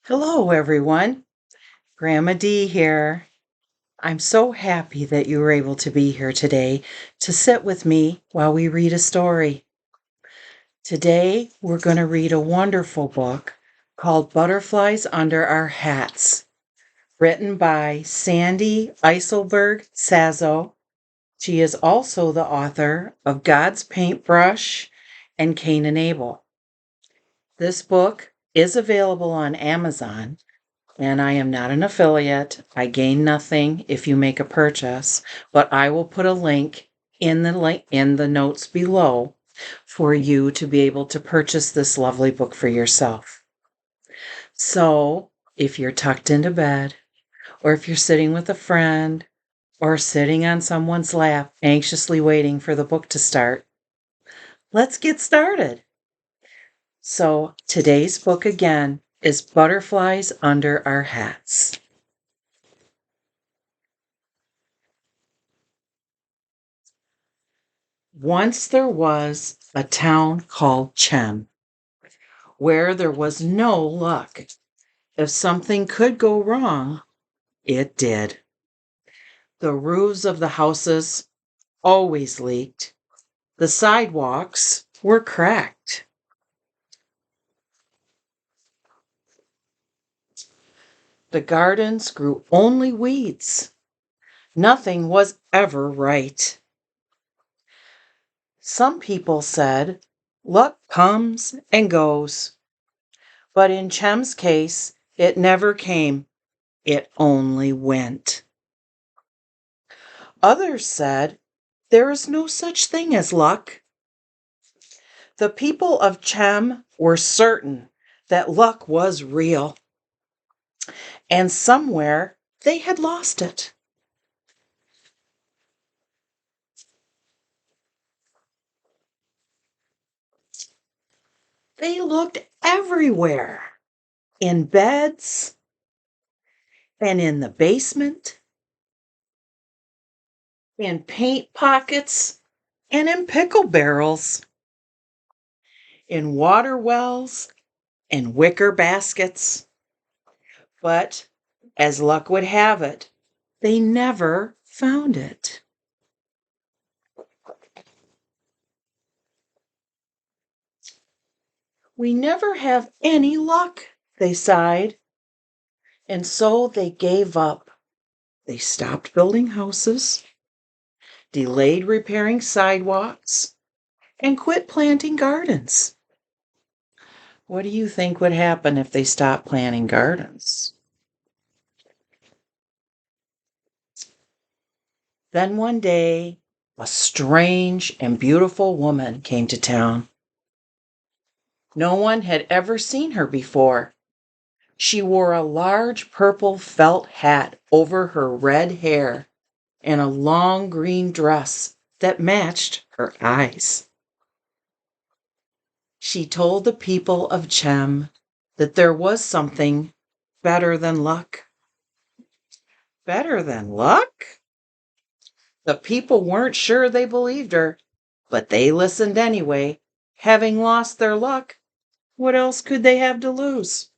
Hello, everyone. Grandma Dee here. I'm so happy that you were able to be here today to sit with me while we read a story. Today, we're going to read a wonderful book called Butterflies Under Our Hats, written by Sandy Eisenberg Sasso. She is also the author of God's Paintbrush and Cain and Abel. This book is available on Amazon. And I am not an affiliate. I gain nothing if you make a purchase, but I will put a link in the notes below for you to be able to purchase this lovely book for yourself. So, if you're tucked into bed, or if you're sitting with a friend, or sitting on someone's lap anxiously waiting for the book to start, let's get started. So, today's book again is Butterflies Under Our Hats. Once there was a town called Chen, where there was no luck. If something could go wrong, it did. The roofs of the houses always leaked. The sidewalks were cracked. The gardens grew only weeds. Nothing was ever right. Some people said, luck comes and goes. But in Chem's case, it never came. It only went. Others said, there is no such thing as luck. The people of Chem were certain that luck was real. And somewhere they had lost it. They looked everywhere. In beds, and in the basement, in paint pockets, and in pickle barrels, in water wells, and wicker baskets. But, as luck would have it, they never found it. We never have any luck, they sighed. And so they gave up. They stopped building houses, delayed repairing sidewalks, and quit planting gardens. What do you think would happen if they stopped planting gardens? Then one day, a strange and beautiful woman came to town. No one had ever seen her before. She wore a large purple felt hat over her red hair and a long green dress that matched her eyes. She told the people of Chem that there was something better than luck. Better than luck? The people weren't sure they believed her, but they listened anyway. Having lost their luck, what else could they have to lose?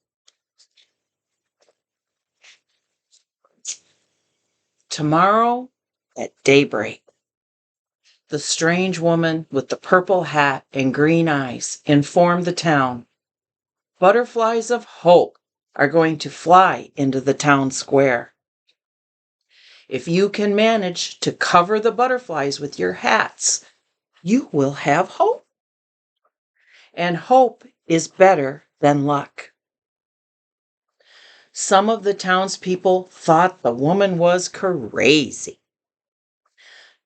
Tomorrow at daybreak, the strange woman with the purple hat and green eyes informed the town. Butterflies of hope are going to fly into the town square. If you can manage to cover the butterflies with your hats, you will have hope. And hope is better than luck. Some of the townspeople thought the woman was crazy.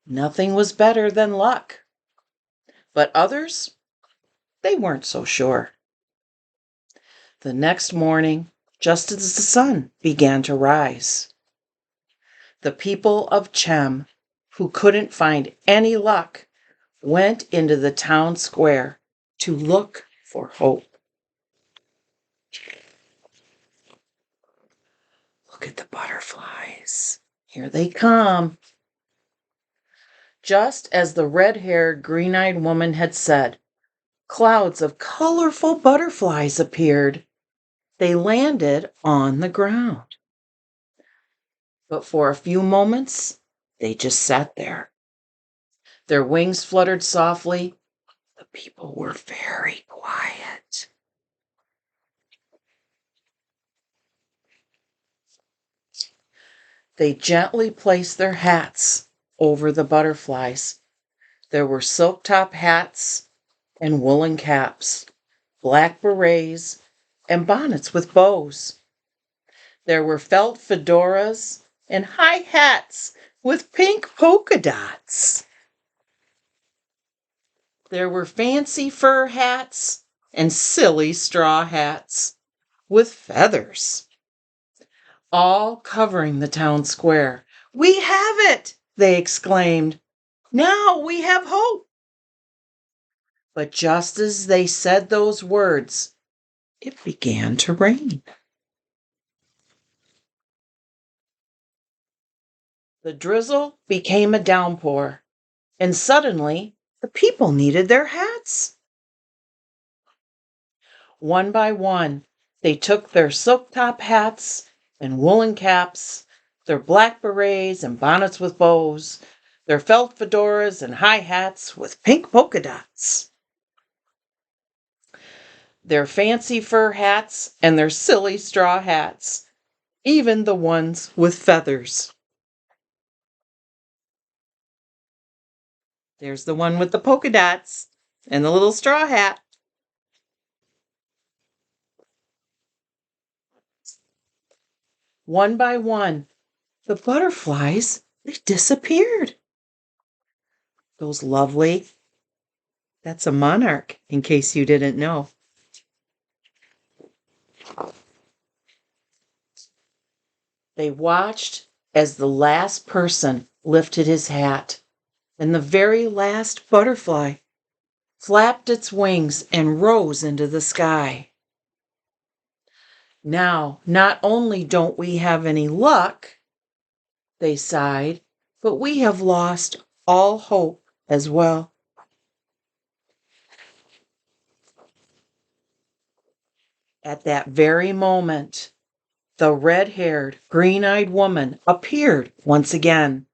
Nothing was better than luck. But others, they weren't so sure. The next morning, just as the sun began to rise, the people of Chem, who couldn't find any luck, went into the town square to look for hope. Look at the butterflies. Here they come. Just as the red-haired, green-eyed woman had said, clouds of colorful butterflies appeared, They landed on the ground. But for a few moments, they just sat there. Their wings fluttered softly. The people were very quiet. They gently placed their hats over the butterflies. There were silk top hats and woolen caps, black berets, and bonnets with bows. There were felt fedoras and high hats with pink polka dots. There were fancy fur hats and silly straw hats with feathers, all covering the town square. "We have it!" they exclaimed. "Now we have hope!" But just as they said those words, it began to rain. The drizzle became a downpour, and suddenly the people needed their hats. One by one, they took their silk top hats and woolen caps, their black berets and bonnets with bows, their felt fedoras and high hats with pink polka dots, their fancy fur hats and their silly straw hats, even the ones with feathers. There's the one with the polka dots and the little straw hat. One by one, the butterflies, they disappeared. Those lovely, that's a monarch, in case you didn't know. They watched as the last person lifted his hat, and the very last butterfly flapped its wings and rose into the sky. "Now, not only don't we have any luck," they sighed, "but we have lost all hope as well." At that very moment, the red-haired, green-eyed woman appeared once again.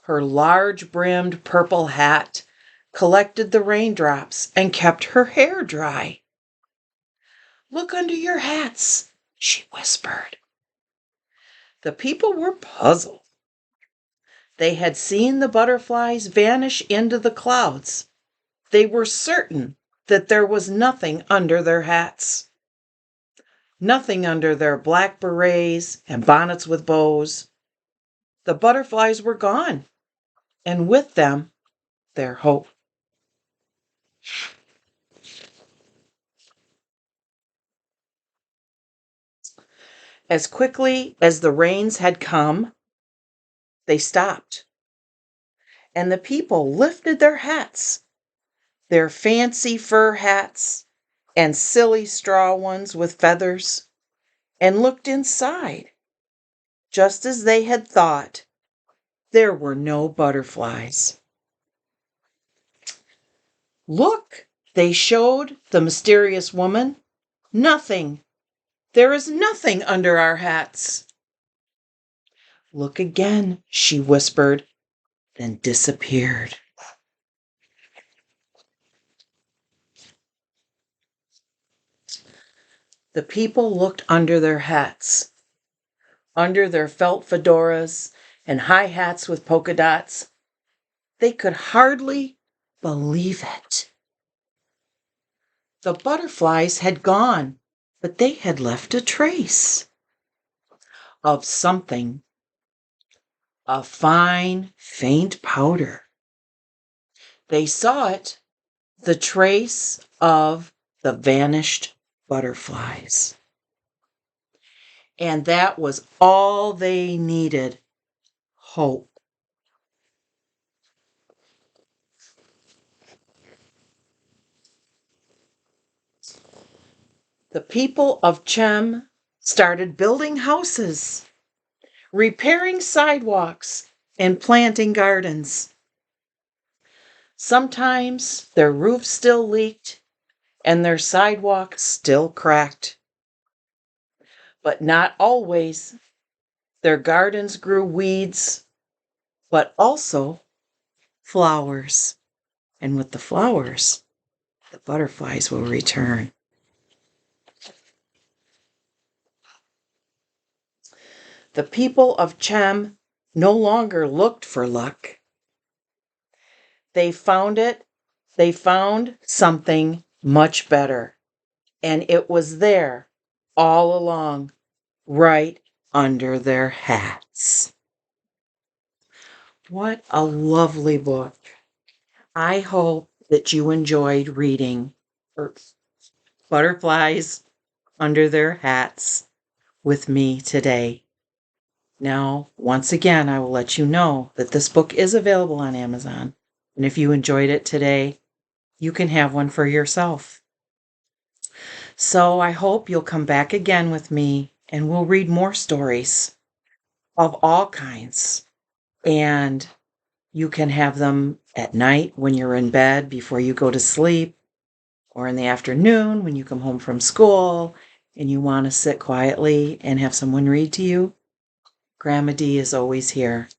Her large-brimmed purple hat collected the raindrops and kept her hair dry. "Look under your hats," she whispered. The people were puzzled. They had seen the butterflies vanish into the clouds. They were certain that there was nothing under their hats, nothing under their black berets and bonnets with bows. The butterflies were gone, and with them, their hope. As quickly as the rains had come, they stopped, and the people lifted their hats, their fancy fur hats and silly straw ones with feathers, and looked inside. Just as they had thought, there were no butterflies. "Look," they showed the mysterious woman. "Nothing. There is nothing under our hats." "Look again," she whispered, then disappeared. The people looked under their hats, under their felt fedoras and high hats with polka dots. They could hardly believe it. The butterflies had gone, but they had left a trace of something, a fine, faint powder. They saw it, the trace of the vanished butterflies. And that was all they needed, hope. The people of Chen started building houses, repairing sidewalks, and planting gardens. Sometimes their roofs still leaked and their sidewalks still cracked. but not always. Their gardens grew weeds, but also flowers. And with the flowers, the butterflies will return. The people of Chen no longer looked for luck. They found it. They found something much better. And it was there all along, right under their hats. What a lovely book. I hope that you enjoyed reading Butterflies Under Their Hats with me today. Now, once again, I will let you know that this book is available on Amazon. And if you enjoyed it today, you can have one for yourself. So I hope you'll come back again with me and we'll read more stories of all kinds. And you can have them at night when you're in bed before you go to sleep, or in the afternoon when you come home from school and you want to sit quietly and have someone read to you. Grandma D is always here.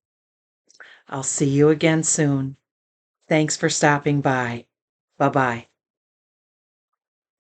I'll see you again soon. Thanks for stopping by. Bye-bye.